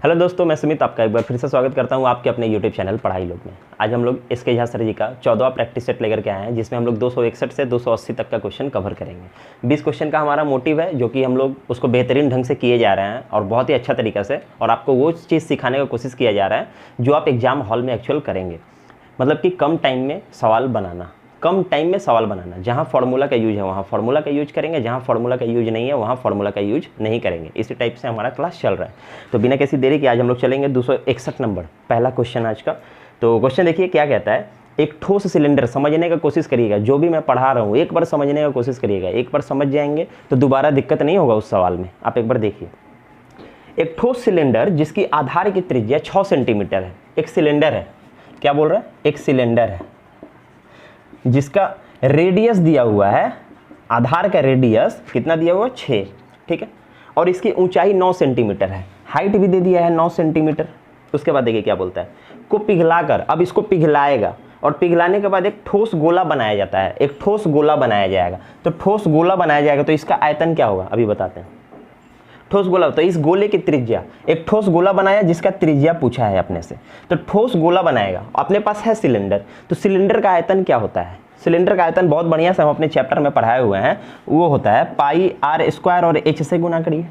Hello दोस्तों, मैं सुमित आपका एक बार फिर से स्वागत करता हूं आपके अपने यूट्यूब चैनल पढ़ाई लोग में। आज हम लोग एसके झा सर जी का 14वां प्रैक्टिस सेट लेकर के आए हैं, जिसमें हम लोग 261 से 280 तक का क्वेश्चन कवर करेंगे। 20 क्वेश्चन का हमारा मोटिव है, जो कि हम लोग उसको बेहतरीन ढंग से किए जा रहे हैं और बहुत ही अच्छा तरीका से, और आपको वो चीज़ सिखाने का कोशिश किया जा रहा है जो आप एग्जाम हॉल में एक्चुअल करेंगे। मतलब कि कम टाइम में सवाल बनाना, कम टाइम में सवाल बनाना। जहाँ फार्मूला का यूज है वहाँ फार्मूला का यूज करेंगे, जहाँ फार्मूला का यूज नहीं है वहाँ फार्मूला का यूज नहीं करेंगे। इसी टाइप से हमारा क्लास चल रहा है। तो बिना किसी देरी के आज हम लोग चलेंगे 261 नंबर, पहला क्वेश्चन आज का। तो क्वेश्चन देखिए क्या कहता है। एक ठोस सिलेंडर, समझने का कोशिश करिएगा, जो भी मैं पढ़ा रहा हूँ एक बार समझने का कोशिश करिएगा। एक बार समझ जाएंगे तो दोबारा दिक्कत नहीं होगा उस सवाल में। आप एक बार देखिए, एक ठोस सिलेंडर जिसकी आधार की त्रिज्या 6 सेंटीमीटर है। एक सिलेंडर है, क्या बोल रहा है, एक सिलेंडर है जिसका रेडियस दिया हुआ है, आधार का रेडियस कितना दिया हुआ है, 6, ठीक है। और इसकी ऊंचाई 9 सेंटीमीटर है, हाइट भी दे दिया है 9 सेंटीमीटर। उसके बाद देखिए क्या बोलता है, को पिघलाकर, अब इसको पिघलाएगा और पिघलाने के बाद एक ठोस गोला बनाया जाता है, एक ठोस गोला बनाया जाएगा। तो ठोस गोला बनाया जाएगा तो इसका आयतन क्या होगा, अभी बताते हैं। ठोस गोला, तो इस गोले की त्रिज्या, एक ठोस गोला बनाया जिसका त्रिज्या पूछा है अपने से, तो ठोस गोला बनाएगा। अपने पास है सिलेंडर, तो सिलेंडर का आयतन क्या होता है। सिलेंडर का आयतन बहुत बढ़िया से हम अपने चैप्टर में पढ़ाए हुए हैं, वो होता है पाई आर स्क्वायर और एच से गुना करिए,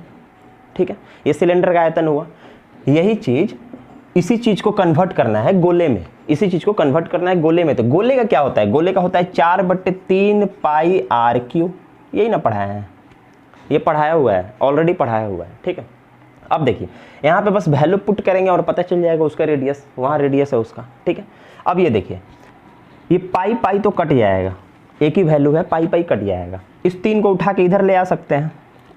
ठीक है। ये सिलेंडर का आयतन हुआ। यही चीज, इसी चीज को कन्वर्ट करना है गोले में, इसी चीज को कन्वर्ट करना है गोले में। तो गोले का क्या होता है, गोले का होता है 4/3 पाई आर क्यू। यही ना पढ़ाया है, ये पढ़ाया हुआ है, ऑलरेडी पढ़ाया हुआ है, ठीक है। अब देखिए यहाँ पे बस वैल्यू पुट करेंगे और पता चल जाएगा उसका रेडियस, वहाँ रेडियस है उसका, ठीक है। अब ये देखिए, ये पाई पाई तो कट जाएगा, एक ही वैल्यू है, पाई पाई कट जाएगा। इस 3 को उठा के इधर ले आ सकते हैं।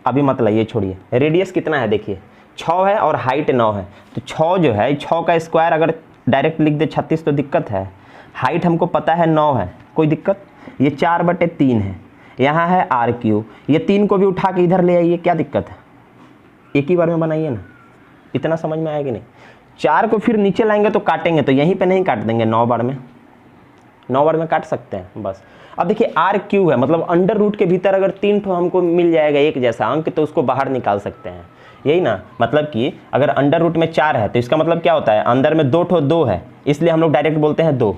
अभी मतलब ये छोड़िए, रेडियस कितना है देखिए, 6 है और हाइट 9 है। तो 6 जो है, 6 का स्क्वायर अगर डायरेक्ट लिख दे 36 तो दिक्कत है। हाइट हमको पता है 9 है, कोई दिक्कत। ये 4/3 है, यहाँ है आर क्यू। ये 3 को भी उठा के इधर ले आइए, क्या दिक्कत है, एक ही बार में बनाइए ना। इतना समझ में आएगा नहीं। 4 को फिर नीचे लाएंगे तो काटेंगे, तो यहीं पे नहीं काट देंगे, 9 बार में, 9 बार में काट सकते हैं बस। अब देखिए आर क्यू है, मतलब अंडर रूट के भीतर अगर 3 ठो हमको मिल जाएगा एक जैसा अंक, तो उसको बाहर निकाल सकते हैं। यही ना, मतलब कि अगर अंडर रूट में 4 है तो इसका मतलब क्या होता है, अंदर में 2 ठो 2 है, इसलिए हम लोग डायरेक्ट बोलते हैं 2।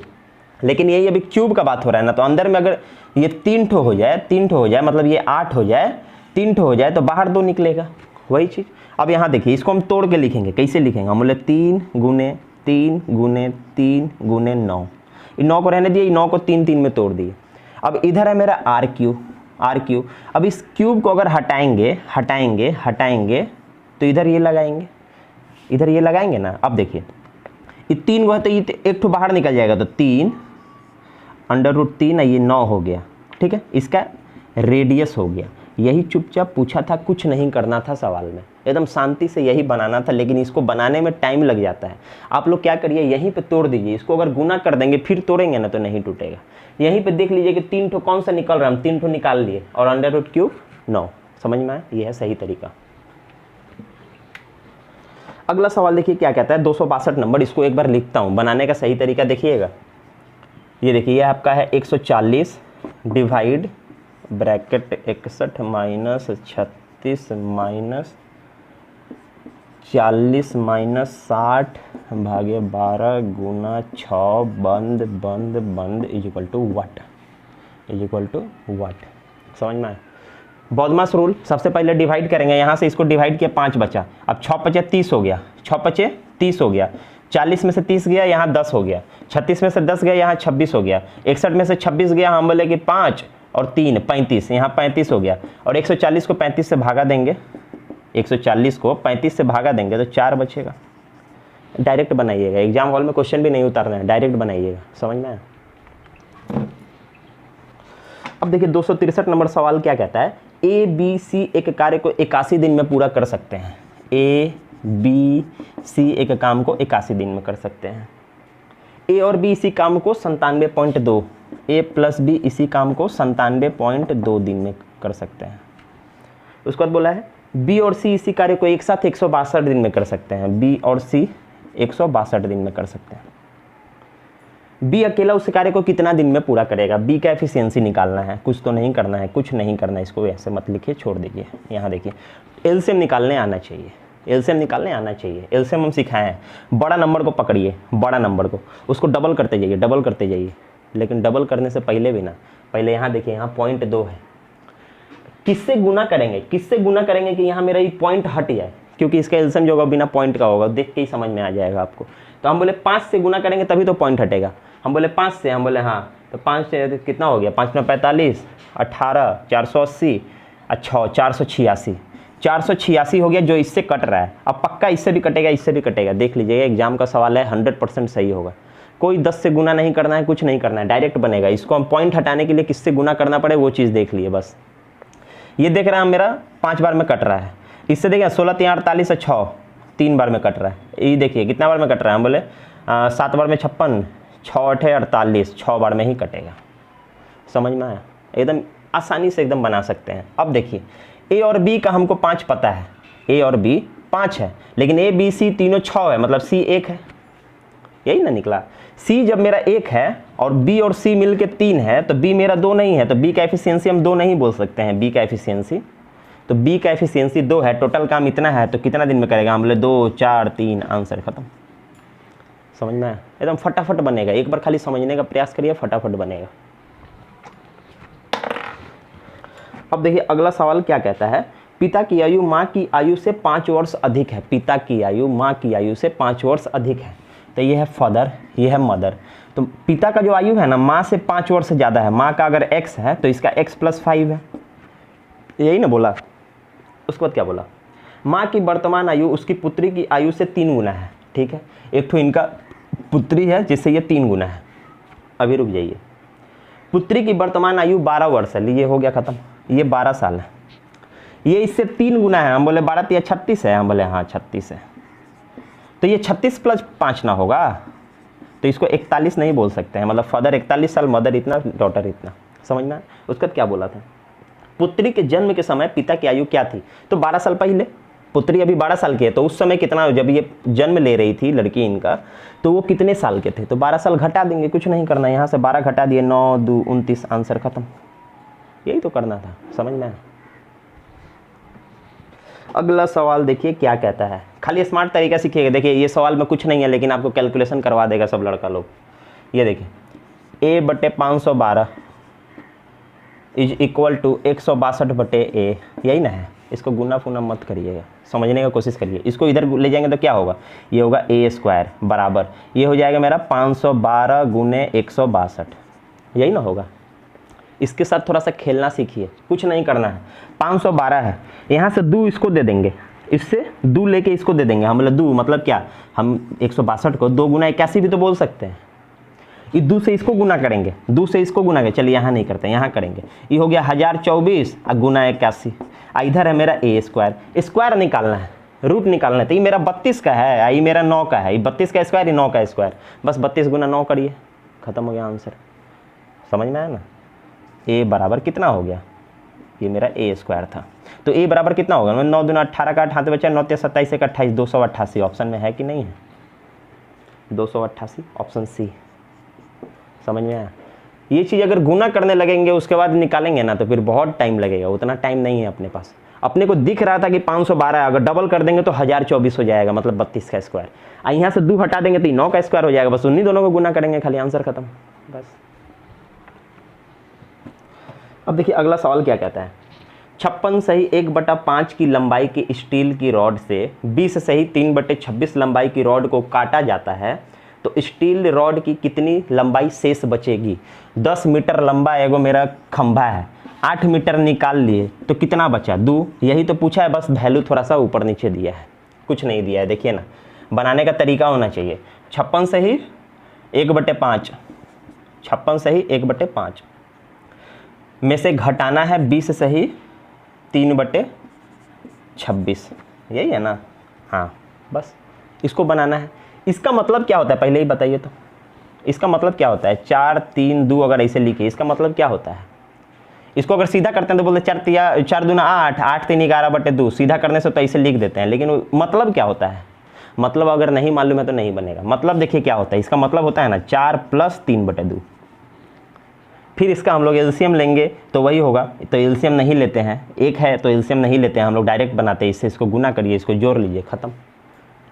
लेकिन यही अभी क्यूब का बात हो रहा है ना, तो अंदर में अगर ये 3 ठो हो जाए, 3 ठो हो जाए, मतलब ये 8 हो जाए, 3 ठो हो जाए तो बाहर 2 निकलेगा, वही चीज़। अब यहाँ देखिए, इसको हम तोड़ के लिखेंगे, कैसे लिखेंगे, हम बोले 3 गुने 3 गुने 3 गुने 9। 9 को रहने दिए, 9 को 3 3 में तोड़ दिए। अब इधर है मेरा आर क्यू, आर क्यू। अब इस क्यूब को अगर हटाएंगे हटाएंगे हटाएंगे तो इधर ये लगाएंगे, इधर ये लगाएंगे ना। अब देखिए ये 3 को है तो ये एक ठो बाहर निकल जाएगा, तो 3 अंडर रूट 3 है, ये 9 हो गया, ठीक है। इसका रेडियस हो गया। यही चुपचाप पूछा था, कुछ नहीं करना था सवाल में, एकदम शांति से यही बनाना था। लेकिन इसको बनाने में टाइम लग जाता है। आप लोग क्या करिए, यहीं पे तोड़ दीजिए। इसको अगर गुना कर देंगे फिर तोड़ेंगे ना तो नहीं टूटेगा। यहीं पे देख लीजिए कि 3 ठो कौन सा निकल रहा है, हम 3 ठो निकाल लिए और अंडर रूट क्यूब 9। समझ में आया, ये है सही तरीका। अगला सवाल देखिए क्या कहता है, 262 नंबर। इसको एक बार लिखता हूँ, बनाने का सही तरीका देखिएगा। ये देखिए, ये आपका है 140 divide bracket 61 minus 36 minus 40 minus 60 भागे 12 गुना 6 बंद बंद बंद equal to what, equal to what. समझ में आया। बॉडमास रूल, सबसे पहले डिवाइड करेंगे, यहाँ से इसको डिवाइड किया, 5 बचा। अब 6 पचे 30 हो गया, 6 पचे 30 हो गया। 40 में से 30 गया, यहाँ 10 हो गया। 36 में से 10 गया, यहाँ 26 हो गया। 61 में से 26 गया, हम बोले कि 5 और 3 35, यहाँ 35 हो गया। और 140 को 35 से भागा देंगे, 140 को 35 से भागा देंगे तो 4 बचेगा। डायरेक्ट बनाइएगा, एग्जाम हॉल में क्वेश्चन भी नहीं उतारना है, डायरेक्ट बनाइएगा। समझ में आया। अब देखिए 263 नंबर सवाल क्या कहता है, ए बी सी एक कार्य को 81 दिन में पूरा कर सकते हैं। ए बी सी एक काम को 81 दिन में कर सकते हैं। ए और बी इसी काम को 97.2, ए प्लस बी इसी काम को 97.2 दिन में कर सकते हैं। उसके बाद बोला है बी और सी इसी कार्य को एक साथ 162 दिन में कर सकते हैं। बी और सी 162 दिन में कर सकते हैं। बी अकेला उस कार्य को कितना दिन में पूरा करेगा। बी का एफिशिएंसी निकालना है, कुछ तो नहीं करना है, कुछ नहीं करना है। इसको ऐसे मत लिखिए, छोड़ दीजिए। यहाँ देखिए एलसीएम निकालने आना चाहिए, एलसीएम निकालने आना चाहिए। एलसीएम हम सिखाए हैं, बड़ा नंबर को पकड़िए, बड़ा नंबर को, उसको डबल करते जाइए, डबल करते जाइए। लेकिन डबल करने से पहले भी ना, पहले यहाँ देखिए, यहाँ 0.2 है, किससे गुना करेंगे, किससे गुना करेंगे कि यहाँ मेरा ये पॉइंट हट जाए, क्योंकि इसका एलसीएम जो होगा बिना पॉइंट का होगा, देख के ही समझ में आ जाएगा आपको। तो हम बोले 5 से गुना करेंगे तभी तो पॉइंट हटेगा। हम बोले 5 से, हम बोले हाँ, तो 5 से कितना हो गया, 5 में 45, 18, 480, अच्छा 486, 486 हो गया जो इससे कट रहा है। अब पक्का इससे भी कटेगा, इससे भी कटेगा, देख लीजिएगा, एग्जाम का सवाल है, 100% सही होगा। कोई 10 से गुना नहीं करना है, कुछ नहीं करना है, डायरेक्ट बनेगा। इसको हम पॉइंट हटाने के लिए किससे गुना करना पड़े वो चीज़ देख लिए बस। ये देख रहा है मेरा 5 बार में कट रहा है, इससे देखिए 16 3 48 6, 3 बार में कट रहा है। ये देखिए कितना बार में कट रहा है, हम बोले 7 बार में 56, 6 8 48, 6 बार में ही कटेगा। समझ में आया, एकदम आसानी से एकदम बना सकते हैं। अब देखिए ए और बी का हमको 5 पता है, ए और बी 5 है, लेकिन ए बी सी तीनों 6 है, मतलब सी 1 है, यही ना निकला। सी जब मेरा 1 है और बी और सी मिल के 3 है, तो बी मेरा 2 नहीं है, तो बी का एफिशिएंसी हम 2 नहीं बोल सकते हैं। बी का एफिशिएंसी, तो बी का एफिशिएंसी 2 है, टोटल काम इतना है, तो कितना दिन में करेगा, हम बोले 2 4 3, आंसर खत्म। समझ में आया, एकदम फटाफट बनेगा, एक बार खाली समझने का प्रयास करिए, फटाफट बनेगा। अब देखिए अगला सवाल क्या कहता है, पिता की आयु माँ की आयु से 5 वर्ष अधिक है। पिता की आयु माँ की आयु से 5 वर्ष अधिक है, तो ये है फादर, ये है मदर। तो पिता का जो आयु है ना, माँ से 5 वर्ष से ज़्यादा है। माँ का अगर x है तो इसका x + 5 है, यही ना बोला। उसके बाद क्या बोला, माँ की वर्तमान आयु उसकी पुत्री की आयु से 3 गुना है। ठीक है, एक तो इनका पुत्री है जिससे ये 3 गुना है। अभी रुक जाइए, पुत्री की वर्तमान आयु 12 वर्ष है, ये हो गया ख़त्म, ये 12 साल है। ये इससे 3 गुना है, हम बोले 12 3 36 है, हम बोले हाँ 36 है। तो ये 36 + 5 ना होगा, तो इसको 41 नहीं बोल सकते हैं, मतलब फादर 41 साल, मदर इतना, डॉटर इतना। समझना। उसका क्या बोला था, पुत्री के जन्म के समय पिता की आयु क्या थी, तो 12 साल पहले। पुत्री अभी 12 साल की है, तो उस समय कितना, जब ये जन्म ले रही थी लड़की इनका, तो वो कितने साल के थे, तो 12 साल घटा देंगे, कुछ नहीं करना, यहाँ से 12 घटा दिए, 9 2 29, आंसर खत्म। यही तो करना था, समझ में। अगला सवाल देखिए क्या कहता है, खाली स्मार्ट तरीका सीखिएगा। देखिए ये सवाल में कुछ नहीं है, लेकिन आपको कैलकुलेशन करवा देगा सब लड़का लोग। ये देखिए a/512 is equal to 162/a, यही ना है। इसको गुना फुना मत करिएगा, समझने का कोशिश करिए। इसको इधर ले जाएंगे तो क्या होगा, ये होगा a² बराबर, ये हो जाएगा मेरा 512 × 162, यही ना होगा। इसके साथ थोड़ा सा खेलना सीखिए, कुछ नहीं करना है। 512 है, यहाँ से 2 इसको दे देंगे, इससे 2 लेके इसको दे देंगे। हम बोले 2 मतलब क्या, हम 162 को 2 × 81 भी तो बोल सकते हैं। ये 2 से इसको गुना करेंगे, 2 से इसको गुना करेंगे, चलिए यहाँ नहीं करते, यहाँ करेंगे। ये हो गया 1024 × 81, इधर है मेरा a², स्क्वायर निकालना है, रूट निकालना है। तो ये मेरा 32 का है, ये मेरा 9 का है, ये 32 का स्क्वायर, ये 9 का स्क्वायर, बस 32 × 9 करिए, खत्म हो गया आंसर। समझ में आया ना। a बराबर कितना हो गया, ये मेरा a² था, तो a बराबर कितना होगा, 9 दूना 18 का 8 हाथ बचा, 9 3 27 1 28, 288 ऑप्शन में है कि नहीं है, 288 ऑप्शन सी। समझ में आया। ये चीज़ अगर गुना करने लगेंगे उसके बाद निकालेंगे ना, तो फिर बहुत टाइम लगेगा, उतना टाइम नहीं है अपने पास। अपने को दिख रहा था कि 512 है, अगर डबल कर देंगे तो 1024 हो जाएगा, मतलब 32 का स्क्वायर। यहाँ से 2 हटा देंगे तो 9 का स्क्वायर हो जाएगा, बस उन्हीं दोनों को गुना करेंगे, खाली आंसर खत्म बस। अब देखिए अगला सवाल क्या कहता है, 56 सही 1/5 की लंबाई की स्टील की रॉड से 20 सही 3/26 लंबाई की रॉड को काटा जाता है, तो स्टील रॉड की कितनी लंबाई शेष बचेगी। 10 मीटर लंबा एगो मेरा खंभा है, 8 मीटर निकाल लिए तो कितना बचा, 2। यही तो पूछा है, बस वैल्यू थोड़ा सा ऊपर नीचे दिया है, कुछ नहीं दिया है। देखिए ना, बनाने का तरीका होना चाहिए। 56 सही 1/5, 56 सही 1/5 में से घटाना है 20 सही 3/26, यही है ना। हाँ बस इसको बनाना है। इसका मतलब क्या होता है पहले ही बताइए तो, इसका मतलब क्या होता है, 4 3 2 अगर ऐसे लिखे, इसका मतलब क्या होता है। इसको अगर सीधा करते हैं तो बोलते 4 दूना 8, 8 3 11/2, सीधा करने से तो ऐसे लिख देते हैं, लेकिन मतलब क्या होता है, मतलब अगर नहीं मालूम है तो नहीं बनेगा। मतलब देखिए क्या होता है, इसका मतलब होता है ना 4 + 3/2, फिर इसका हम लोग एलसीएम लेंगे तो वही होगा, तो एलसीएम नहीं लेते हैं, एक है तो एलसीएम नहीं लेते हैं हम लोग, डायरेक्ट बनाते हैं, इससे इसको गुना करिए, इसको जोड़ लीजिए, ख़त्म।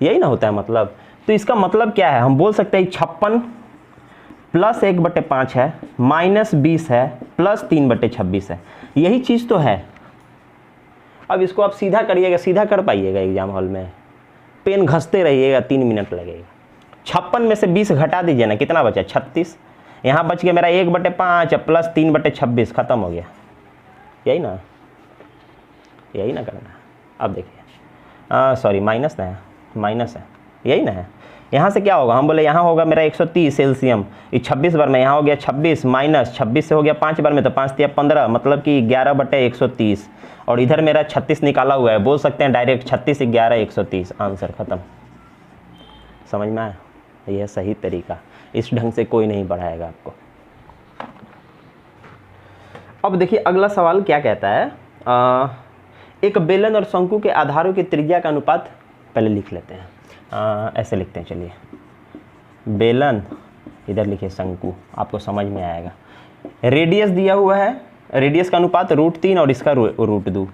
यही ना होता है मतलब। तो इसका मतलब क्या है, हम बोल सकते हैं 56 प्लस 1/5 है माइनस 20 है प्लस 3/26 है, यही चीज़ तो है। अब इसको आप सीधा करिएगा, सीधा कर पाइएगा एग्जाम हॉल में, पेन घसते रहिएगा, 3 मिनट लगेगा। 56 में से 20 घटा दीजिए ना, कितना बचा, 36। यहाँ बच गया मेरा 1/5 प्लस 3/26, ख़त्म हो गया। यही ना, यही ना करना है। अब देखिए, सॉरी माइनस ना है, माइनस है, यही ना है। यहाँ से क्या होगा, हम बोले यहाँ होगा मेरा 130 एलसीएम, ये 26 बार में, यहाँ हो गया 26 माइनस 26 से हो गया 5 बार में, तो 5 या 15, मतलब कि 11/130, और इधर मेरा 36 निकाला हुआ है, बोल सकते हैं डायरेक्ट 36 11 130, आंसर ख़त्म। समझ में आया, यह सही तरीका, इस ढंग से कोई नहीं बढ़ाएगा आपको। अब देखिए अगला सवाल क्या कहता है, एक बेलन और शंकु के आधारों की त्रिज्या का अनुपात, पहले लिख लेते हैं, ऐसे लिखते हैं, चलिए, बेलन इधर लिखिए, शंकु, आपको समझ में आएगा। रेडियस दिया हुआ है, रेडियस का अनुपात √3 और इसका √2,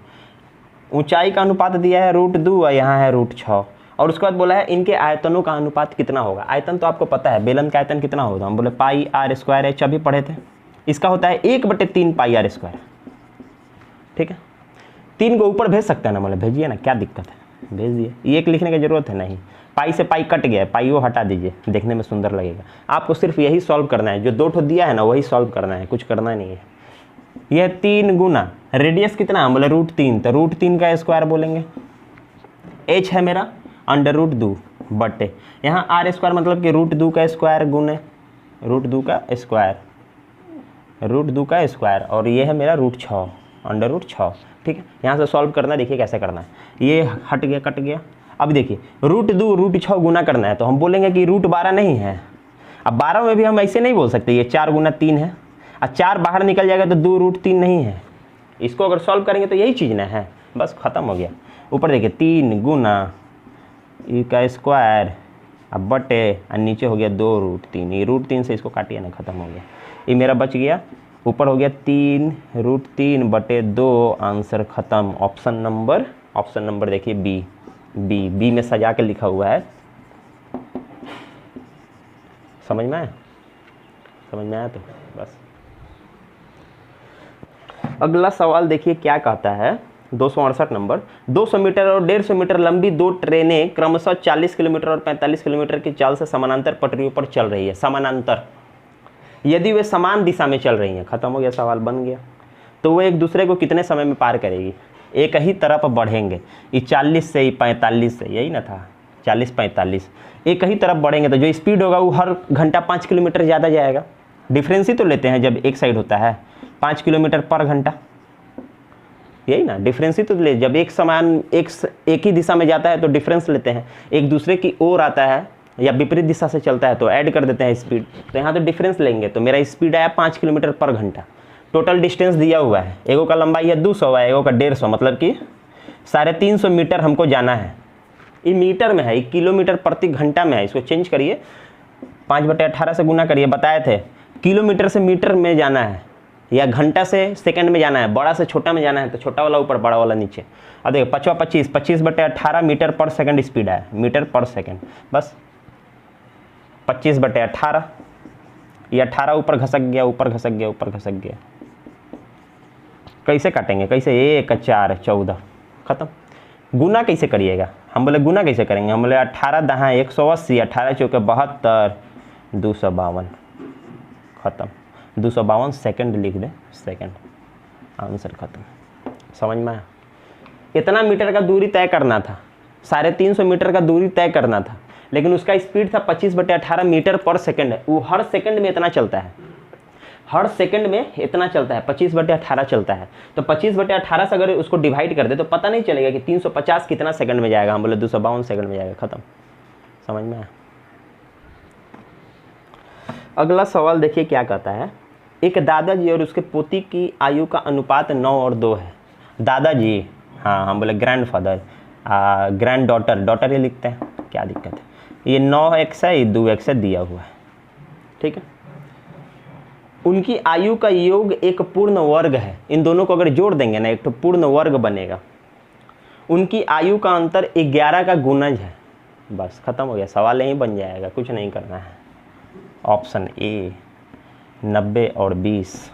ऊंचाई का अनुपात दिया है √2 और यहाँ है √6, और उसके बाद बोला है इनके आयतनों का अनुपात कितना होगा। आयतन तो आपको पता है, बेलन का आयतन कितना होगा, हम बोले πr², एच अभी पढ़े थे, इसका होता है 1/3 πr², ठीक है। 3 को ऊपर भेज सकते हैं ना, बोले भेजिए ना, क्या दिक्कत है, भेज दिए, ये एक लिखने की जरूरत है नहीं, पाई से पाई कट गया, पाई वो हटा दीजिए, देखने में सुंदर लगेगा। आपको सिर्फ यही सॉल्व करना है, जो 2 ठो दिया है ना वही सॉल्व करना है, कुछ करना नहीं है। यह 3 गुना रेडियस कितना, हम बोले √3, तो √3 का स्क्वायर बोलेंगे, एच है मेरा √2 बटे यहाँ r² मतलब कि √2 का स्क्वायर गुने √2 का स्क्वायर, √2 का स्क्वायर, और ये है मेरा √6 √6, ठीक है। यहाँ से सॉल्व करना, देखिए कैसे करना है, ये हट गया, कट गया। अब देखिए √2 √6 गुना करना है, तो हम बोलेंगे कि √12 नहीं है। अब 12 में भी हम ऐसे नहीं बोल सकते, ये 4 गुना 3 है, और 4 बाहर निकल जाएगा तो 2 √3 नहीं है। इसको अगर सॉल्व करेंगे तो यही चीज़ ना है, बस ख़त्म हो गया। ऊपर देखिए 3 गुना ई का स्क्वायर, अब बटे, और नीचे हो गया 2 √3, ये √3 से इसको काटिए ना, ख़त्म हो गया। ये मेरा बच गया, ऊपर हो गया 3 √3 बटे 2, आंसर ख़त्म। ऑप्शन नंबर देखिए बी में सजा के लिखा हुआ है। समझ में आया तो बस। अगला सवाल देखिए क्या कहता है, 268 नंबर, 200 मीटर और 150 मीटर लंबी 2 ट्रेनें क्रमशः 40 किलोमीटर और 45 किलोमीटर की चाल से समानांतर पटरियों पर चल रही है, समानांतर, यदि वे समान दिशा में चल रही हैं, खत्म हो गया, सवाल बन गया। तो वो एक दूसरे को कितने समय में पार करेगी, एक ही तरफ बढ़ेंगे, ये 40 से 45 से, यही ना था, 40-45, एक ही तरफ बढ़ेंगे, तो जो स्पीड होगा वो हर घंटा 5 किलोमीटर ज़्यादा जाएगा। डिफरेंस ही तो लेते हैं जब एक साइड होता है, 5 किलोमीटर पर घंटा, यही ना, डिफरेंस ही तो ले, जब एक ही दिशा में जाता है तो डिफरेंस लेते हैं, एक दूसरे की ओर आता है या विपरीत दिशा से चलता है तो ऐड कर देते हैं स्पीड, तो यहाँ तो डिफरेंस लेंगे। तो मेरा स्पीड आया 5 किलोमीटर पर घंटा, टोटल डिस्टेंस दिया हुआ है, एगो का लंबाई है 200 है, एगो का 150, मतलब कि 350 मीटर हमको जाना है। ये मीटर में है, ये किलोमीटर प्रति घंटा में है, इसको चेंज करिए, 5/18 से गुना करिए, बताए थे किलोमीटर से मीटर में जाना है या घंटा से सेकंड में जाना है, बड़ा से छोटा में जाना है तो छोटा वाला ऊपर, बड़ा वाला नीचे। अब देखो 25/18 मीटर पर सेकंड स्पीड है, मीटर पर सेकंड, बस 25/18, ये 18 ऊपर घसक गया, ऊपर घसक गया, ऊपर घसक गया, कैसे काटेंगे, कैसे, 1 4 14, खत्म। गुना कैसे करिएगा, हम बोले गुना कैसे करेंगे, हम बोले 18 दहाँ 180, 18 चौके 72, 252, खत्म। 252 सेकंड लिख दे, सेकंड, आंसर खत्म। समझ में आया, इतना मीटर का दूरी तय करना था, 350 मीटर का दूरी तय करना था, लेकिन उसका स्पीड था 25/18 मीटर पर सेकंड, वो हर सेकंड में इतना चलता है, हर सेकंड में इतना चलता है, 25/18 चलता है। तो 25/18 से अगर उसको डिवाइड कर दे तो पता नहीं चलेगा कि 350 कितना सेकंड में जाएगा, हम बोले 252 सेकंड में जाएगा, खत्म। समझ में आया। अगला सवाल देखिए क्या कहता है, एक दादाजी और उसके पोती की आयु का अनुपात 9 और 2 है। दादाजी, हाँ हम बोले ग्रैंडफादर, ग्रैंड डॉटर ये लिखते हैं, क्या दिक्कत है, ये 9x है, ये 2x है, दिया हुआ है, ठीक है। उनकी आयु का योग एक पूर्ण वर्ग है। इन दोनों को अगर जोड़ देंगे ना एक तो पूर्ण वर्ग बनेगा। उनकी आयु का अंतर 11 का गुणज है। बस खत्म हो गया, सवाल यहीं बन जाएगा, कुछ नहीं करना है। ऑप्शन ए 90 और 20,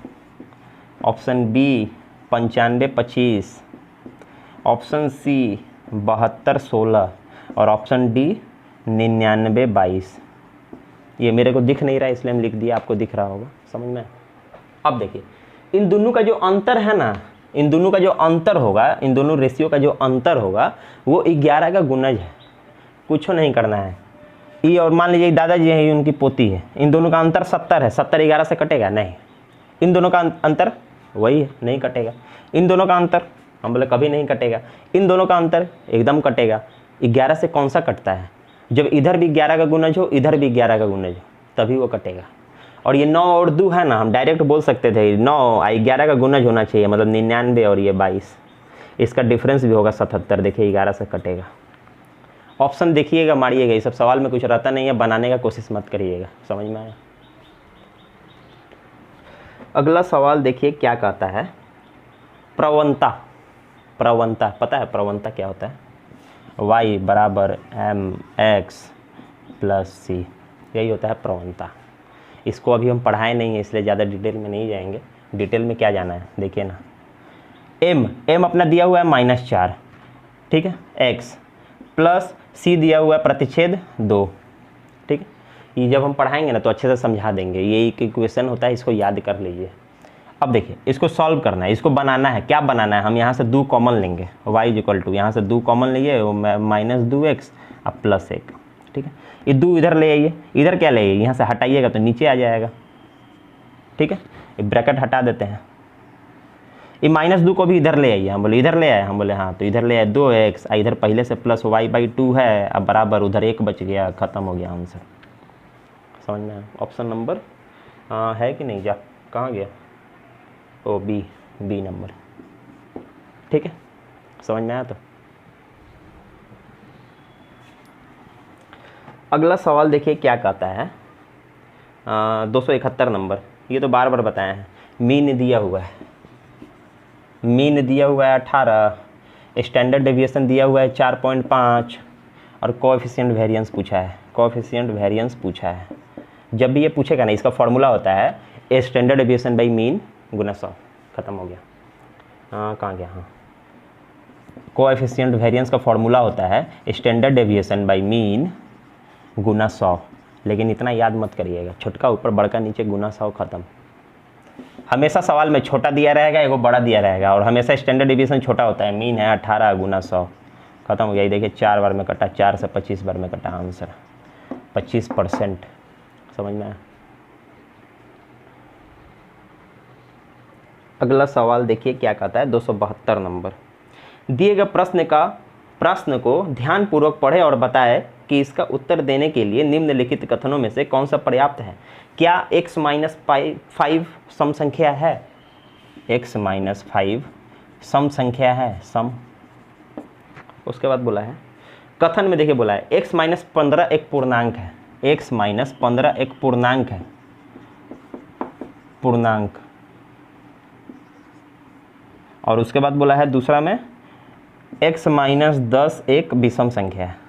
ऑप्शन बी 95 25, ऑप्शन सी 72 16 और ऑप्शन डी 99 22। ये मेरे को दिख नहीं रहा इसलिए हम लिख दिया, आपको दिख रहा होगा, समझ में। अब देखिए इन दोनों का जो अंतर है ना, इन दोनों का जो अंतर होगा, इन दोनों रेशियो का जो अंतर होगा वो 11 का गुणज है। कुछ नहीं करना है। ये और मान लीजिए दादाजी है, ये उनकी पोती है, इन दोनों का अंतर 70 है। 70 11 से कटेगा नहीं। इन दोनों का अंतर वही है, नहीं कटेगा। इन दोनों का अंतर हम बोले कभी नहीं कटेगा। इन दोनों का अंतर एकदम कटेगा। 11 से कौन सा कटता है? जब इधर भी 11 का गुणज हो, इधर भी 11 का गुणज हो, तभी वो कटेगा। और ये 9 और 2 है ना, हम डायरेक्ट बोल सकते थे 9 11 का गुणज होना चाहिए, मतलब 99 और ये 22। इसका डिफरेंस भी होगा 77। देखिए 11 से कटेगा। ऑप्शन देखिएगा, मारिएगा। ये सब सवाल में कुछ रहता नहीं है, बनाने का कोशिश मत करिएगा। समझ में आया? अगला सवाल देखिए क्या कहता है। प्रवणता। प्रवणता पता है प्रवणता क्या होता है? y बराबर mx प्लस सी, यही होता है प्रवणता। इसको अभी हम पढ़ाए नहीं है इसलिए ज़्यादा डिटेल में नहीं जाएंगे। डिटेल में क्या जाना है देखिए ना। m अपना दिया हुआ है -4, ठीक है, x प्लस c दिया हुआ है प्रतिच्छेद 2, ठीक है। ये जब हम पढ़ाएंगे ना तो अच्छे से समझा देंगे। ये एक इक्वेशन होता है, इसको याद कर लीजिए। अब देखिए इसको सॉल्व करना है, इसको बनाना है। क्या बनाना है? हम यहाँ से 2 कॉमन लेंगे, y इक्वल टू यहाँ से 2 कॉमन लिए -2x अब +1, ठीक है। ये 2 इधर ले आइए, इधर क्या ले आइए, यहाँ से हटाइएगा तो नीचे आ जाएगा, ठीक है। ये ब्रैकेट हटा देते हैं। ये -2 को भी इधर ले आइए। हम बोले इधर ले आए, हम बोले हाँ, तो इधर ले आए 2x, इधर पहले से +y/2 है, अब बराबर उधर 1 बच गया, ख़त्म हो गया आंसर। समझ में आया? ऑप्शन नंबर है कि नहीं? जा कहाँ गया? ओ बी नंबर, ठीक है। समझ में आया? तो अगला सवाल देखिए क्या कहता है। 271 नंबर। ये तो बार बार बताए हैं। मीन दिया हुआ है, मीन दिया हुआ है 18, स्टैंडर्ड डेविएशन दिया हुआ है 4.5 और कोएफिशिएंट वेरिएंस पूछा है। कोएफिशिएंट वेरिएंस पूछा है। जब भी ये पूछेगा ना, इसका फॉर्मूला होता है स्टैंडर्ड डेविएशन बाई मीन गुना 100। ख़त्म हो गया। कहाँ गया? हाँ, कोएफिशिएंट वेरिएंस का फॉर्मूला होता है स्टैंडर्ड डेविएशन बाई मीन गुना 100। लेकिन इतना याद मत करिएगा, छोटका ऊपर बड़का नीचे गुना 100, ख़त्म। हमेशा सवाल में छोटा दिया रहेगा, एगो बड़ा दिया रहेगा, और हमेशा स्टैंडर्ड डेविएशन छोटा होता है। मीन है 18 गुना 100, ख़त्म हो गया। ये देखिए 4 बार में कटा, 4 से 25 बार में कटा, आंसर 25%। समझ में आया? अगला सवाल देखिए क्या कहता है। 272 नंबर। दिए गए प्रश्न को ध्यानपूर्वक पढ़े और बताएं कि इसका उत्तर देने के लिए निम्नलिखित कथनों में से कौन सा पर्याप्त है। क्या x - 5 सम संख्या है? x - 5 सम संख्या है, सम। उसके बाद बोला है कथन में, देखिए बोला है x - 15 एक पूर्णांक है। x - 15 एक पूर्णांक है, पूर्णांक। और उसके बाद बोला है दूसरा में x - 10 एक विषम संख्या है,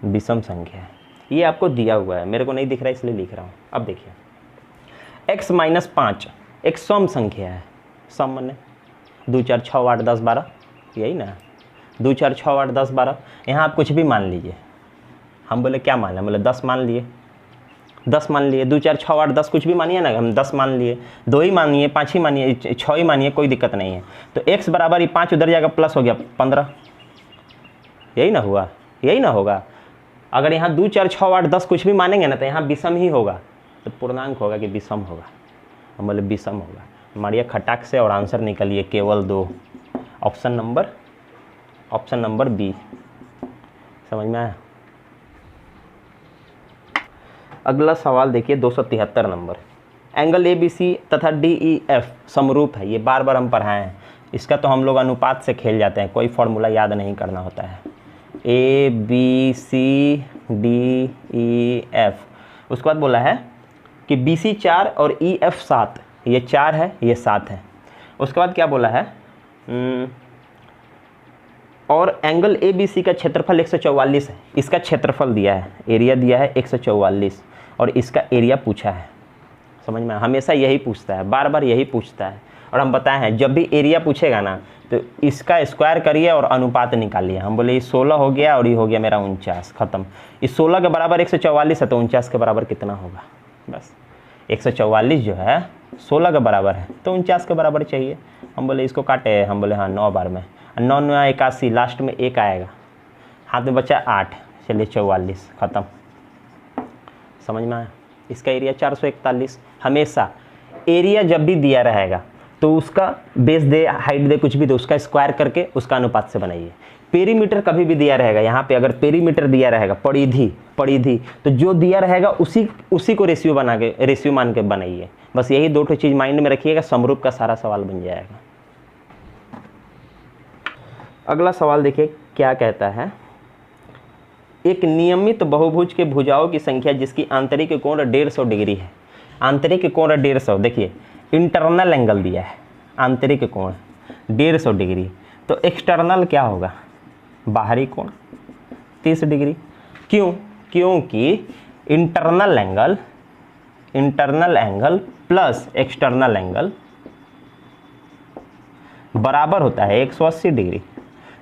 विषम संख्या है। ये आपको दिया हुआ है, मेरे को नहीं दिख रहा है इसलिए लिख रहा हूँ। अब देखिए x - 5 एक सम संख्या है। सम माने 2 4 6 8 10 12, यही ना, 2 4 6 8 10 12। यहाँ आप कुछ भी मान लीजिए। हम बोले क्या मान लें? बोले 10 मान लिए, 10 मान लिए। 2 4 6 8 10 कुछ भी मानिए ना, हम 10 मान लिए, 2 ही मानिए, 5 ही मानिए, 6 ही मानिए, कोई दिक्कत नहीं है। तो x बराबर ये 5 उधर जाएगा, प्लस हो गया 15, यही ना हुआ, यही ना होगा। अगर यहाँ 2 4 6 8 10 कुछ भी मानेंगे ना तो यहाँ विषम ही होगा, तो पूर्णांक होगा कि विषम होगा? हम बोले विषम होगा। मारिए खटाक से और आंसर निकलिए केवल 2। Option number B. समझ में आया? अगला सवाल देखिए 273 नंबर। एंगल ABC तथा DEF समरूप है। ये बार बार हम पढ़ाए हैं। इसका तो हम लोग अनुपात से खेल जाते हैं, कोई फॉर्मूला याद नहीं करना होता है। ABC DEF। उसके बाद बोला है कि BC 4 और EF 7, ये 4 है ये 7 है। उसके बाद क्या बोला है, और एंगल ABC का क्षेत्रफल 144 है। इसका क्षेत्रफल दिया है, एरिया दिया है 144 और इसका एरिया पूछा है। समझ में, हमेशा यही पूछता है, बार बार यही पूछता है। और हम बताए हैं जब भी एरिया पूछेगा ना तो इसका स्क्वायर करिए और अनुपात निकालिए। हम बोले ये 16 हो गया और ये हो गया मेरा 49, ख़त्म। इस 16 के बराबर 144 है तो 49 के बराबर कितना होगा, बस 144 जो है 16 के बराबर है तो 49 के बराबर चाहिए। हम बोले इसको काटे, हम बोले हाँ 9 बार में, 9 9 81, लास्ट में 1 आएगा, हाथ में बचा 8, चलिए 44, ख़त्म। समझ में आया। इसका एरिया 441। हमेशा एरिया जब भी दिया रहेगा तो उसका बेस दे, हाइट दे, कुछ भी दे, उसका स्क्वायर करके उसका अनुपात से बनाइए। पेरीमीटर कभी भी दिया रहेगा, यहाँ पे अगर पेरीमीटर दिया रहेगा, परिधि, तो जो दिया रहेगा उसी को रेशियो मान के बनाइए। बस यही 2 चीज़ माइंड में रखिएगा, समरूप का सारा सवाल बन जाएगा। अगला सवाल देखिए क्या कहता है, एक नियमित बहुभुज के भुजाओं की संख्या जिसकी आंतरिक कोण 150 डिग्री है। आंतरिक कोण 150, देखिए इंटरनल एंगल दिया है, आंतरिक कोण 150 डिग्री, तो एक्सटर्नल क्या होगा, बाहरी कोण 30 डिग्री। क्यों? क्योंकि internal angle plus external angle बराबर होता है 180 डिग्री।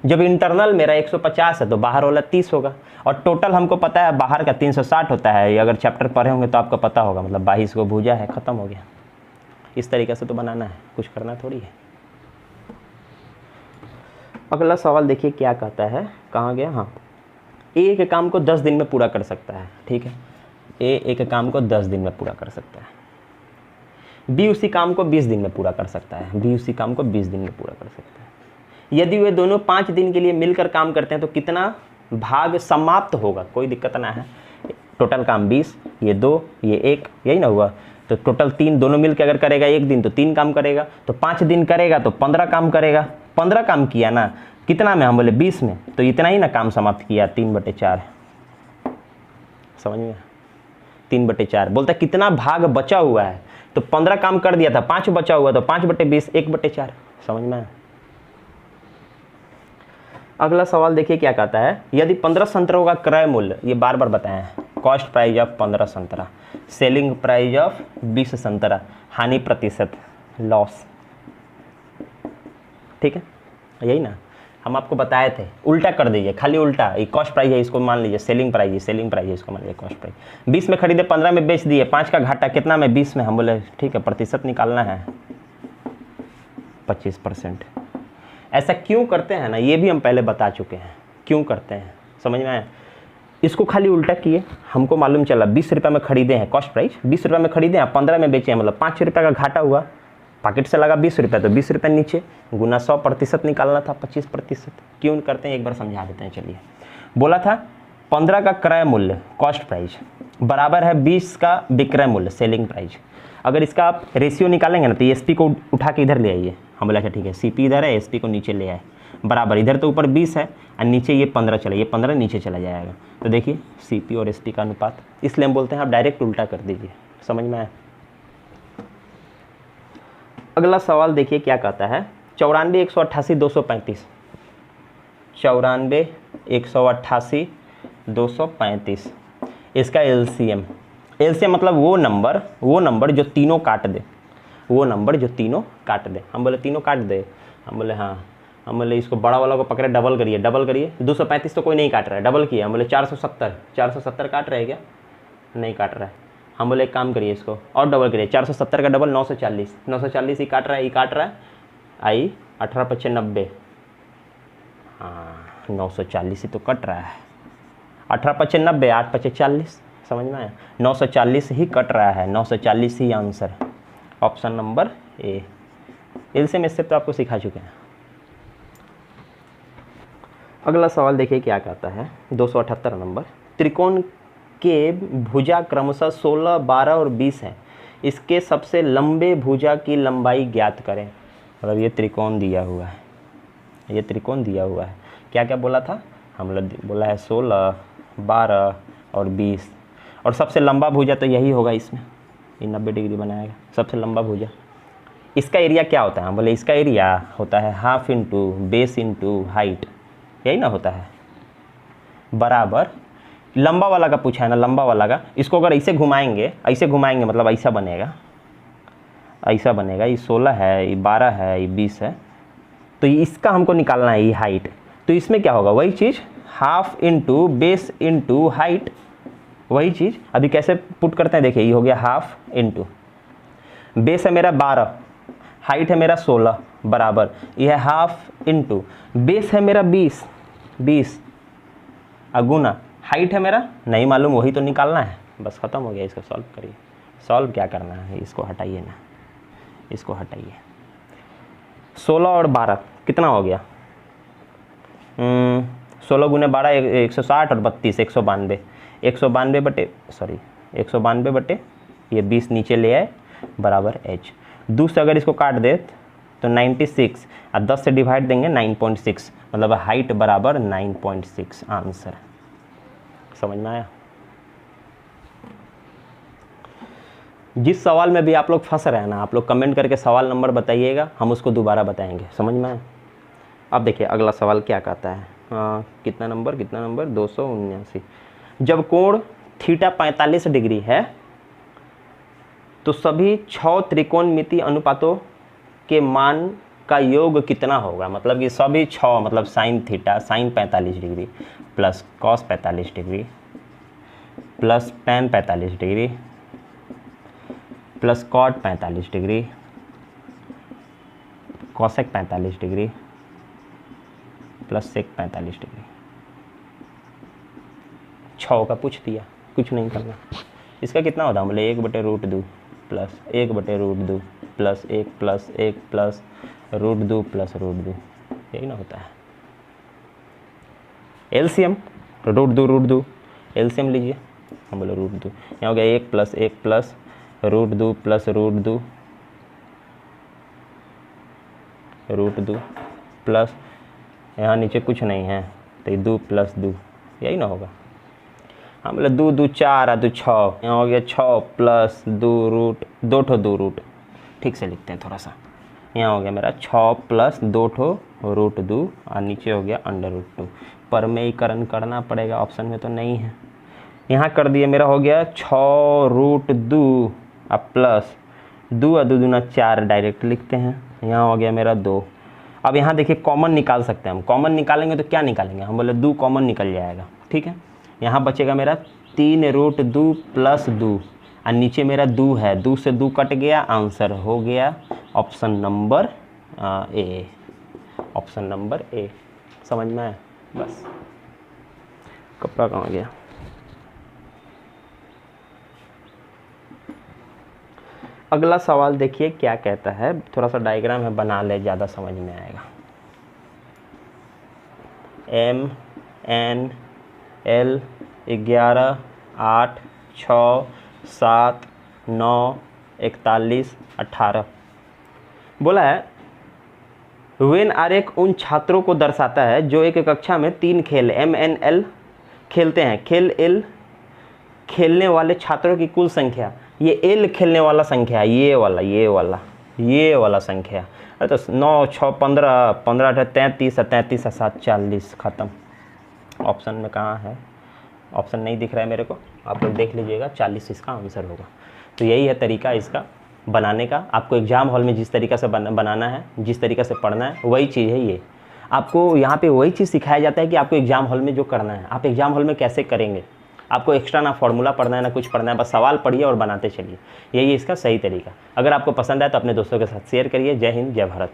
जब इंटरनल मेरा 150 है तो बाहर वाला 30 होगा, और टोटल हमको पता है बाहर का 360 होता है। अगर चैप्टर पढ़े होंगे तो आपको पता होगा, मतलब 22 को भुजा है, ख़त्म हो गया। इस तरीके से तो बनाना है, कुछ करना थोड़ी है। अगला सवाल देखिए क्या कहता है, कहाँ गया, हाँ, ए एक काम को 10 दिन में पूरा कर सकता है, ठीक है, ए एक काम को 10 दिन में पूरा कर सकता है। बी उसी काम को 20 दिन में पूरा कर सकता है, बी उसी काम को 20 दिन में पूरा कर सकता है। यदि वे दोनों 5 दिन के लिए मिलकर काम करते हैं तो कितना भाग समाप्त होगा, कोई दिक्कत ना है। टोटल काम 20, ये 2, ये 1, यही ना हुआ, तो टोटल 3, दोनों मिलकर अगर करेगा एक दिन तो 3 काम करेगा, तो 5 दिन करेगा तो 15 काम करेगा। 15 काम किया ना, कितना में, हम बोले 20 में, तो इतना ही ना काम समाप्त किया, 3/4। समझ में, 3/4। बोलता कितना भाग बचा हुआ है, तो 15 काम कर दिया था, 5 बचा हुआ, तो 5/20, 1/4। समझ में। अगला सवाल देखिए क्या कहता है, यदि 15 संतरों का क्रय मूल्य, ये बार बार बताए हैं, कॉस्ट प्राइस ऑफ 15 संतरा, सेलिंग प्राइस ऑफ 20 संतरा, हानि प्रतिशत, लॉस, ठीक है, यही ना हम आपको बताए थे। उल्टा कर दीजिए, खाली उल्टा, ये कॉस्ट प्राइस है, इसको मान लीजिए सेलिंग प्राइस है, सेलिंग प्राइस है, इसको मान लीजिए कॉस्ट प्राइस। 20 में खरीदे, 15 में बेच दिए, 5 का घाटा, कितना में, 20 में। हम बोले ठीक है, प्रतिशत निकालना है 25%। ऐसा क्यों करते हैं ना, ये भी हम पहले बता चुके हैं क्यों करते हैं, समझ में आया। इसको खाली उल्टा किए, हमको मालूम चला 20 रुपये में खरीदे हैं, कॉस्ट प्राइस 20 रुपये में खरीदे हैं, 15 में बेचे हैं, मतलब 5 रुपये का घाटा हुआ, पॉकेट से लगा 20 रुपये, तो 20 रुपये नीचे, गुना 100% निकालना था, 25%। क्यों करते हैं एक बार समझा देते हैं। चलिए, बोला था 15 का क्रय मूल्य कॉस्ट प्राइस बराबर है 20 का विक्रय मूल्य सेलिंग प्राइस। अगर इसका आप रेशियो निकालेंगे ना तो एसपी को उठा के इधर ले आइए। हम बोला अच्छा ठीक है, सीपी इधर है, एसपी को नीचे ले आए, बराबर इधर तो ऊपर 20 है और नीचे ये 15 चला, ये 15 नीचे चला जाएगा। तो देखिए सीपी और एसपी का अनुपात, इसलिए हम बोलते हैं आप डायरेक्ट उल्टा कर दीजिए। समझ में आया। अगला सवाल देखिए क्या कहता है, 94 188 235, 94 188 235, इसका एलसीएम मतलब वो नंबर जो तीनों काट दे, हम बोले तीनों काट दे, हम बोले हाँ, हम बोले इसको बड़ा वाला को पकड़े, डबल करिए 235 तो कोई नहीं काट रहा है, डबल किया। हम बोले 470 काट रहा है क्या, नहीं काट रहा है। हम बोले एक काम करिए, इसको और डबल करिए, 470 का डबल 940 ही काट रहा है, आई 18×5 90, हाँ 940 ही तो कट रहा है, 18×5 90, 8×5 40, समझ में आया। 940 ही कट रहा है, 940 ही answer, option number A. LCM इससे तो आपको सिखा चुके हैं। अगला सवाल देखिए क्या कहता है, 278 नंबर, त्रिकोण के भुजा क्रमशः 16, 12 और 20 है, इसके सबसे लंबे भुजा की लंबाई ज्ञात करें। मतलब ये त्रिकोण दिया हुआ है, क्या क्या बोला था, हम लोग बोला है 16, 12 और 20, और सबसे लंबा भुजा तो यही होगा इसमें, ये 90 डिग्री बनाएगा सबसे लंबा भुजा। इसका एरिया क्या होता है? हम बोले इसका एरिया होता है half into base into height, यही ना होता है, बराबर लंबा वाला का पूछा है ना, लंबा वाला का। इसको अगर ऐसे घुमाएंगे मतलब ऐसा बनेगा, ऐसा बनेगा। ये 16 है, ये 12 है, ये 20 है, तो इसका हमको निकालना है ये हाइट। तो इसमें क्या होगा? वही चीज़, half into base into height, वही चीज़। अभी कैसे पुट करते हैं देखिए, ये हो गया हाफ इंटू बेस है मेरा 12, हाइट है मेरा 16, बराबर यह है हाफ इंटू बेस है मेरा 20 अगुना हाइट है मेरा नहीं मालूम, वही तो निकालना है, बस ख़त्म हो गया। इसको सॉल्व करिए। सॉल्व क्या करना है, इसको हटाइए ना, इसको हटाइए। 16 और 12 कितना हो गया? 16 गुने 12 160 और 32 192, 192 बटे ये 20 नीचे ले आए बराबर h। 2 से अगर इसको काट दे तो 96 और 10 से डिवाइड देंगे 9.6, मतलब हाइट बराबर 9.6 आंसर। समझ में आया? जिस सवाल में भी आप लोग फंस रहे हैं ना, आप लोग कमेंट करके सवाल नंबर बताइएगा, हम उसको दोबारा बताएंगे। समझ में आया? अब देखिए अगला सवाल क्या कहता है। कितना नंबर 279। जब कोण थीटा 45 डिग्री है तो सभी 6 त्रिकोणमितीय अनुपातों के मान का योग कितना होगा? मतलब कि सभी 6 मतलब sine theta, sine 45 degree plus cos 45 degree plus tan 45 degree plus cot 45 degree cosec 45 degree plus sec 45 degree. 6 का पूछ दिया, कुछ नहीं करना। इसका कितना होता है? बोले 1/√2 plus 1/√2 plus 1 plus 1 plus √2 plus √2, यही ना होता है। एलसीएम √2 एलसीएम लीजिए, हम बोले √2, यहाँ हो गया 1 प्लस 1 प्लस √2 प्लस √2 प्लस यहाँ नीचे कुछ नहीं है तो 2 प्लस 2, यही ना होगा। हाँ बोले 2 2 4 2 6, यहाँ हो गया 6 प्लस 2 ठो 2 रूट, ठीक से लिखते हैं थोड़ा सा। यहाँ हो गया मेरा 6 प्लस 2 ठो √2 और नीचे हो गया √2। परमेयीकरण करना पड़ेगा, ऑप्शन में तो नहीं है। यहाँ कर दिए, मेरा हो गया 6√2 और प्लस 2 और 2 दूना 4, डायरेक्ट लिखते हैं। यहाँ हो गया मेरा 2। अब यहाँ देखिए कॉमन निकाल सकते हैं हम। कॉमन निकालेंगे तो क्या निकालेंगे? हम बोले 2 कॉमन निकल जाएगा, ठीक है। यहाँ बचेगा मेरा 3√2 प्लस 2 और नीचे मेरा 2 है, 2 से 2 कट गया, आंसर हो गया ऑप्शन नंबर ए। ऑप्शन नंबर ए। समझ में आया? बस कपड़ा कहाँ गया? अगला सवाल देखिए क्या कहता है, थोड़ा सा डायग्राम है, बना ले, ज़्यादा समझ में आएगा। MNL 11 8 6 7 9 41 18 बोला है वेन आरेख उन छात्रों को दर्शाता है जो एक कक्षा में 3 खेल MNL खेलते हैं। खेलने वाले छात्रों की कुल संख्या, ये एल खेलने वाला संख्या है, ये वाला संख्या। अरे तो 9 6 15 15 33 33 7 40, ख़त्म। ऑप्शन में कहाँ है? ऑप्शन नहीं दिख रहा है मेरे को, आप लोग देख लीजिएगा। 40 इसका आंसर होगा। तो यही है तरीका इसका बनाने का। आपको एग्ज़ाम हॉल में जिस तरीक़ा से बनाना है, जिस तरीक़ा से पढ़ना है, वही चीज़ है ये। आपको यहाँ पे वही चीज़ सिखाया जाता है कि आपको एग्ज़ाम हॉल में जो करना है, आप एग्ज़ाम हॉल में कैसे करेंगे। आपको एक्स्ट्रा ना फॉर्मूला पढ़ना है ना कुछ पढ़ना है, बस सवाल पढ़िए और बनाते चलिए। यही इसका सही तरीका। अगर आपको पसंद आए तो अपने दोस्तों के साथ शेयर करिए। जय हिंद, जय भारत।